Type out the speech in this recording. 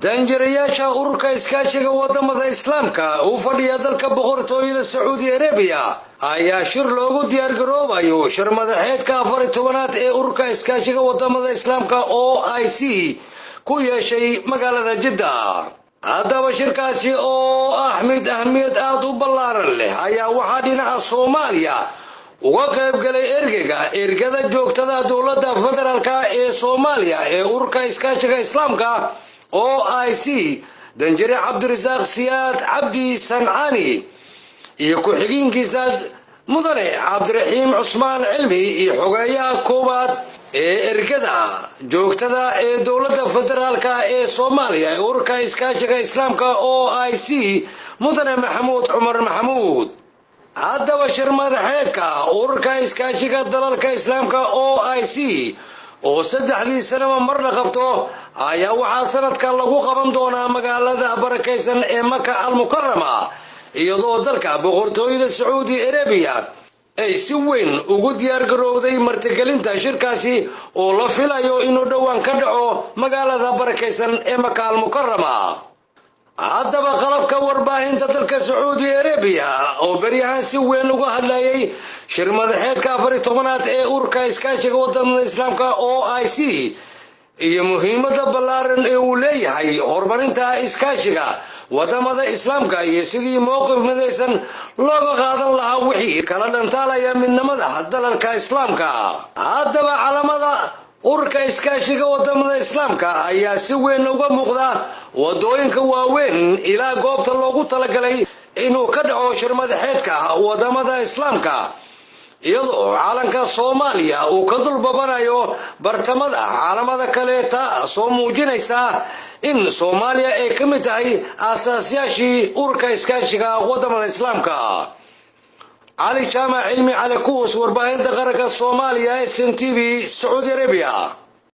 danjirayaasha ururka iskaashiga wadamada islaamka uu fadhiya dalka boqortooyada Sacuudi Arabia ayaa shir loogu diyaar garoobayo shir madaxeedka 14aad ee ururka iskaashiga wadamada islaamka OIC ku yeeshay magaalada Jeddah. haddaba shirkaasi oo ahmiyad aad u ballaaran leh ayaa waxaa dhinaca Soomaaliya uga qayb galay ergada joogtada dowladda federaalka ee Soomaaliya ee ururka iskaashiga islaamka OIC danjire Cabdirasaaq Siyaad Cabdi Sancaani iyo ku-xigeenkiisa mudane Cabdiraxiim Cusmaan Cilmi iyo xogeeyaha koowaad ee ergada joogtada ee dowladda federaalka ee Soomaaliya ee ururka iskaashiga islaamka OIC mudane Maxamuud Cumar Maxamuud. haddaba shir madaxeedka ururka iskaashiga dalalka islaamka OIC oo saddexdii sanaba mar la qabto ayaa waxaa sanadkan lagu qaban doonaa magaalada barakeysan ee Makka al-Mukarrama iyadoo dalka boqortooyada Sacuudi Arabia ay si weyn ugu diyaar garowday martigelinta shirkaasi oo la filayo inuu dhawaan ka dhaco magaalada barakeysan ee Makka al-Mukarrama. haddaba qalabka warbaahinta dalka Sacuudi Arabia oo bariyahan si weyn uga hadlayay shir madaxeedka 14aad ee ururka iskaashiga wadamada islaamka OIC iyo muhiimada ballaaran ee uu leeyahay horumarinta iskaashiga wadamada islaamka iyo sidii mowqif midaysan looga qaadan lahaa wixii kala dhantaalaya midnimada dalalka islaamka. haddaba calamada ururka iskaashiga wadamada islaamka ayaa si weyn uga muuqda wadooyinka waaweyn ilaa goobta loogu talagalay inuu ka dhaco shir madaxeedka wadamada islaamka iyadoo calanka Soomaaliya uu ka dulbabanayo bartamada calamada kale soo muujinaysa in Soomaaliya ay ka mid tahay aasaasiyaashii ururka iskaashiga wadamada islaamka. علي جامع علمي على كوس ورباهند غرق الصوماليا SNTV Saudi Arabia.